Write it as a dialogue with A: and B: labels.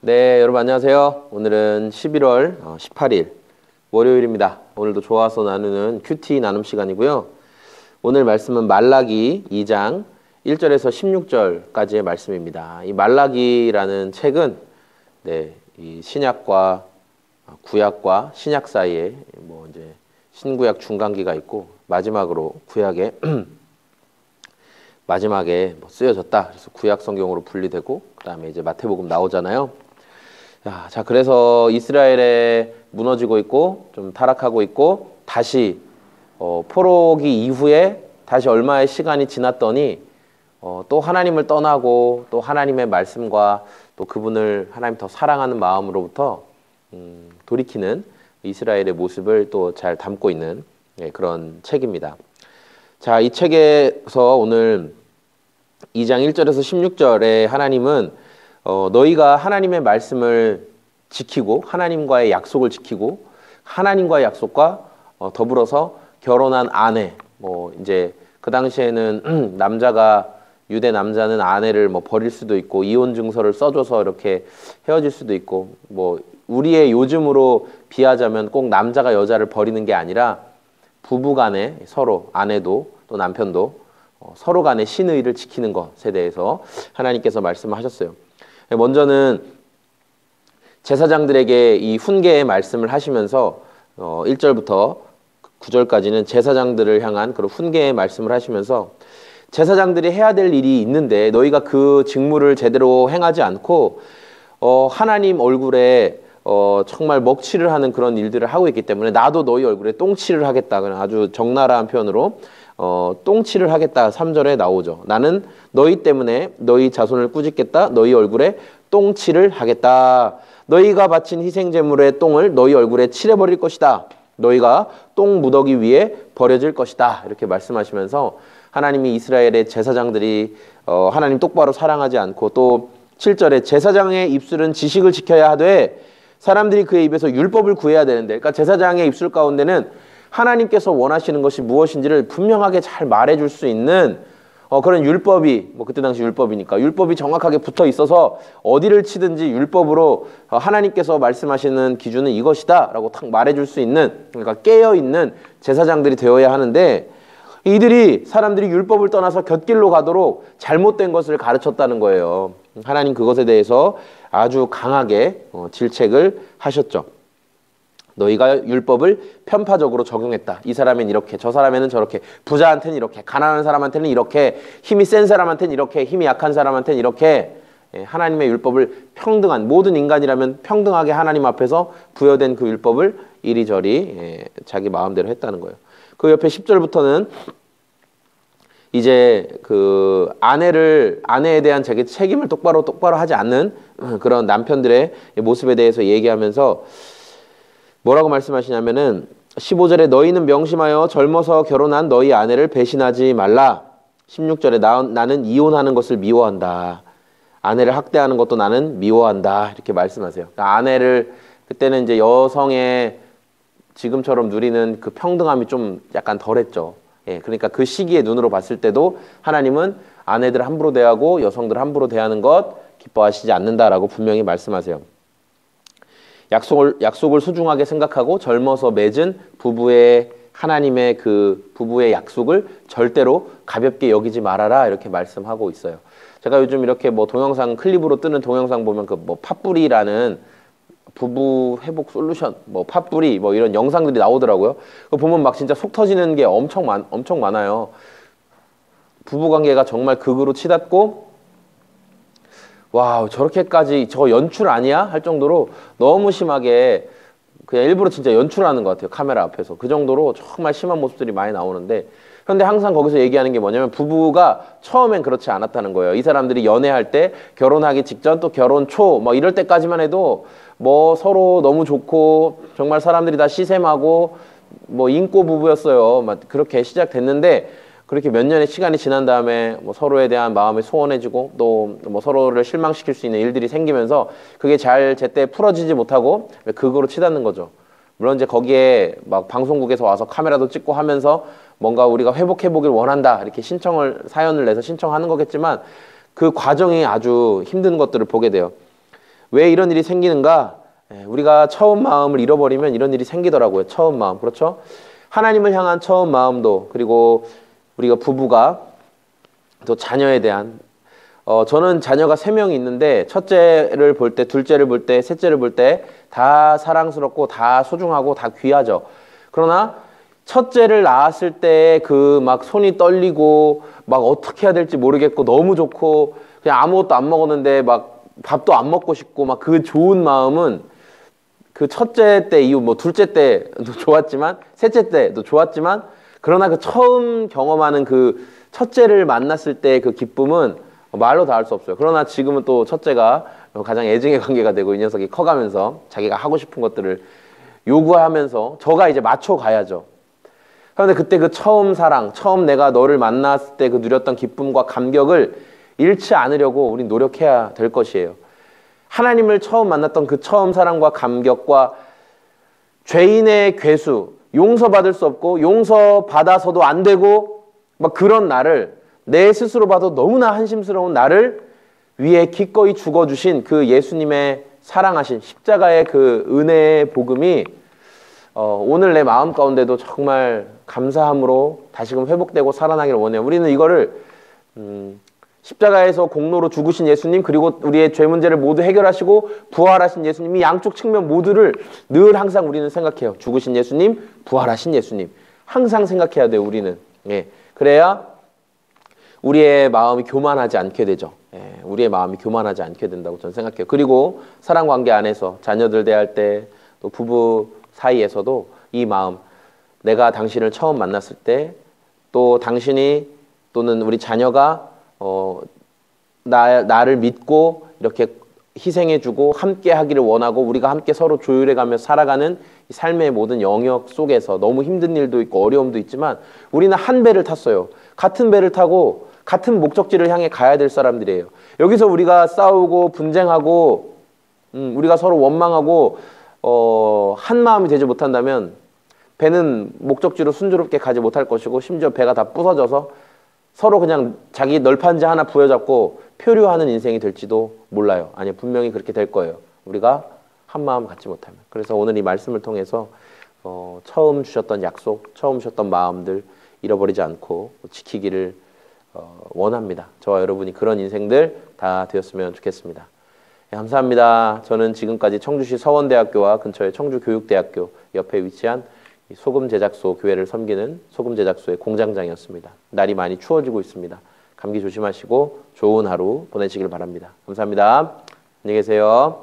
A: 네, 여러분 안녕하세요. 오늘은 11월 18일 월요일입니다. 오늘도 좋아서 나누는 큐티 나눔 시간이고요. 오늘 말씀은 말라기 2장 1절에서 16절까지의 말씀입니다. 이 말라기라는 책은 이 신약과 구약과 신약 사이에 이제 신구약 중간기가 있고 마지막으로 구약의 마지막에 쓰여졌다. 그래서 구약 성경으로 분리되고 그다음에 이제 마태복음 나오잖아요. 자, 그래서 이스라엘에 무너지고 있고 좀 타락하고 있고 다시 포로기 이후에 다시 얼마의 시간이 지났더니 또 하나님을 떠나고 또 하나님의 말씀과 또 그분을 하나님 더 사랑하는 마음으로부터 돌이키는 이스라엘의 모습을 또 잘 담고 있는 그런 책입니다. 자, 이 책에서 오늘 2장 1절에서 16절에 하나님은 너희가 하나님의 말씀을 지키고 하나님과의 약속을 지키고 하나님과의 약속과 더불어서 결혼한 아내, 이제 그 당시에는 유대 남자는 아내를 버릴 수도 있고 이혼 증서를 써줘서 이렇게 헤어질 수도 있고 우리의 요즘으로 비하자면 꼭 남자가 여자를 버리는 게 아니라 부부간에 서로 아내도 또 남편도 서로 간의 신의를 지키는 것에 대해서 하나님께서 말씀하셨어요. 먼저는 제사장들에게 이 훈계의 말씀을 하시면서 1절부터 9절까지는 제사장들을 향한 그런 훈계의 말씀을 하시면서 제사장들이 해야 될 일이 있는데 너희가 그 직무를 제대로 행하지 않고 하나님 얼굴에 정말 먹칠을 하는 그런 일들을 하고 있기 때문에 나도 너희 얼굴에 똥칠을 하겠다. 아주 적나라한 표현으로 똥칠을 하겠다 3절에 나오죠. 나는 너희 때문에 너희 자손을 꾸짖겠다. 너희 얼굴에 똥칠을 하겠다. 너희가 바친 희생제물의 똥을 너희 얼굴에 칠해버릴 것이다. 너희가 똥 무더기 위에 버려질 것이다. 이렇게 말씀하시면서 하나님이 이스라엘의 제사장들이 하나님 똑바로 사랑하지 않고 또 7절에 제사장의 입술은 지식을 지켜야 하되 사람들이 그의 입에서 율법을 구해야 되는데, 그러니까 제사장의 입술 가운데는 하나님께서 원하시는 것이 무엇인지를 분명하게 잘 말해줄 수 있는 그런 율법이, 그때 당시 율법이니까 율법이 정확하게 붙어 있어서 어디를 치든지 율법으로 하나님께서 말씀하시는 기준은 이것이다 라고 탁 말해줄 수 있는, 그러니까 깨어있는 제사장들이 되어야 하는데 이들이 사람들이 율법을 떠나서 곁길로 가도록 잘못된 것을 가르쳤다는 거예요. 하나님 그것에 대해서 아주 강하게 질책을 하셨죠. 너희가 율법을 편파적으로 적용했다. 이 사람은 이렇게, 저 사람에는 저렇게, 부자한테는 이렇게, 가난한 사람한테는 이렇게, 힘이 센 사람한테는 이렇게, 힘이 약한 사람한테는 이렇게, 하나님의 율법을 평등한, 모든 인간이라면 평등하게 하나님 앞에서 부여된 그 율법을 이리저리 자기 마음대로 했다는 거예요. 그 옆에 10절부터는 이제 그 아내에 대한 자기 책임을 똑바로 하지 않는 그런 남편들의 모습에 대해서 얘기하면서 뭐라고 말씀하시냐면은 15절에 너희는 명심하여 젊어서 결혼한 너희 아내를 배신하지 말라. 16절에 나는 이혼하는 것을 미워한다. 아내를 학대하는 것도 나는 미워한다. 이렇게 말씀하세요. 그러니까 아내를 그때는 이제 여성의 지금처럼 누리는 그 평등함이 좀 약간 덜했죠. 그러니까 그 시기의 눈으로 봤을 때도 하나님은 아내들 함부로 대하고 여성들 함부로 대하는 것 기뻐하시지 않는다라고 분명히 말씀하세요. 약속을 소중하게 생각하고 젊어서 맺은 하나님의 그 부부의 약속을 절대로 가볍게 여기지 말아라 이렇게 말씀하고 있어요. 제가 요즘 이렇게 동영상 클립으로 뜨는 동영상 보면 팥뿌리라는 부부 회복 솔루션, 팥뿌리 이런 영상들이 나오더라고요. 그거 보면 막 진짜 속 터지는 게 엄청 많아요. 부부 관계가 정말 극으로 치닫고 와, 저렇게까지 저거 연출 아니야? 할 정도로 너무 심하게 그냥 일부러 진짜 연출하는 것 같아요. 카메라 앞에서. 그 정도로 정말 심한 모습들이 많이 나오는데, 그런데 항상 거기서 얘기하는 게 뭐냐면 부부가 처음엔 그렇지 않았다는 거예요. 이 사람들이 연애할 때, 결혼하기 직전, 또 결혼 초 이럴 때까지만 해도 서로 너무 좋고 정말 사람들이 다 시샘하고 인꼬 부부였어요. 그렇게 시작됐는데 그렇게 몇 년의 시간이 지난 다음에 서로에 대한 마음이 소원해지고 또 서로를 실망시킬 수 있는 일들이 생기면서 그게 잘 제때 풀어지지 못하고 극으로 치닫는 거죠. 물론 이제 거기에 막 방송국에서 와서 카메라도 찍고 하면서 뭔가 우리가 회복해보길 원한다 이렇게 사연을 내서 신청하는 거겠지만 그 과정이 아주 힘든 것들을 보게 돼요. 왜 이런 일이 생기는가? 우리가 처음 마음을 잃어버리면 이런 일이 생기더라고요. 처음 마음. 그렇죠? 하나님을 향한 처음 마음도, 그리고 우리가 부부가 또 자녀에 대한, 저는 자녀가 3명이 있는데 첫째를 볼 때, 둘째를 볼 때, 셋째를 볼 때 다 사랑스럽고 다 소중하고 다 귀하죠. 그러나 첫째를 낳았을 때 그 막 손이 떨리고 막 어떻게 해야 될지 모르겠고 너무 좋고 그냥 아무것도 안 먹었는데 막 밥도 안 먹고 싶고 막 그 좋은 마음은 그 첫째 때 이후 뭐 둘째 때도 좋았지만 셋째 때도 좋았지만, 그러나 그 처음 경험하는 그 첫째를 만났을 때 그 기쁨은 말로 다 할 수 없어요. 그러나 지금은 또 첫째가 가장 애증의 관계가 되고 이 녀석이 커가면서 자기가 하고 싶은 것들을 요구하면서 저가 이제 맞춰가야죠. 그런데 그때 그 처음 사랑, 처음 내가 너를 만났을 때 그 누렸던 기쁨과 감격을 잃지 않으려고 우린 노력해야 될 것이에요. 하나님을 처음 만났던 그 처음 사랑과 감격과 죄인의 괴수, 용서받을 수 없고 용서받아서도 안 되고 막 그런 나를, 내 스스로 봐도 너무나 한심스러운 나를 위해 기꺼이 죽어주신 그 예수님의 사랑하신 십자가의 그 은혜의 복음이 오늘 내 마음 가운데도 정말 감사함으로 다시금 회복되고 살아나기를 원해요. 우리는 이거를 십자가에서 공로로 죽으신 예수님, 그리고 우리의 죄 문제를 모두 해결하시고 부활하신 예수님이 양쪽 측면 모두를 늘 항상 우리는 생각해요. 죽으신 예수님, 부활하신 예수님 항상 생각해야 돼요. 우리는. 예. 그래야 우리의 마음이 교만하지 않게 되죠. 예. 우리의 마음이 교만하지 않게 된다고 저는 생각해요. 그리고 사랑관계 안에서 자녀들 대할 때, 또 부부 사이에서도 이 마음, 내가 당신을 처음 만났을 때, 또 당신이 또는 우리 자녀가 나를 믿고 이렇게 희생해주고 함께 하기를 원하고 우리가 함께 서로 조율해가며 살아가는 이 삶의 모든 영역 속에서 너무 힘든 일도 있고 어려움도 있지만 우리는 한 배를 탔어요. 같은 배를 타고 같은 목적지를 향해 가야 될 사람들이에요. 여기서 우리가 싸우고 분쟁하고 우리가 서로 원망하고 한 마음이 되지 못한다면 배는 목적지로 순조롭게 가지 못할 것이고, 심지어 배가 다 부서져서 서로 그냥 자기 널판지 하나 부여잡고 표류하는 인생이 될지도 몰라요. 아니, 분명히 그렇게 될 거예요. 우리가 한 마음 갖지 못하면. 그래서 오늘 이 말씀을 통해서 처음 주셨던 약속, 처음 주셨던 마음들 잃어버리지 않고 지키기를 원합니다. 저와 여러분이 그런 인생들 다 되었으면 좋겠습니다. 네, 감사합니다. 저는 지금까지 청주시 서원대학교와 근처의 청주교육대학교 옆에 위치한 소금 제작소 교회를 섬기는 소금 제작소의 공장장이었습니다. 날이 많이 추워지고 있습니다. 감기 조심하시고 좋은 하루 보내시길 바랍니다. 감사합니다. 안녕히 계세요.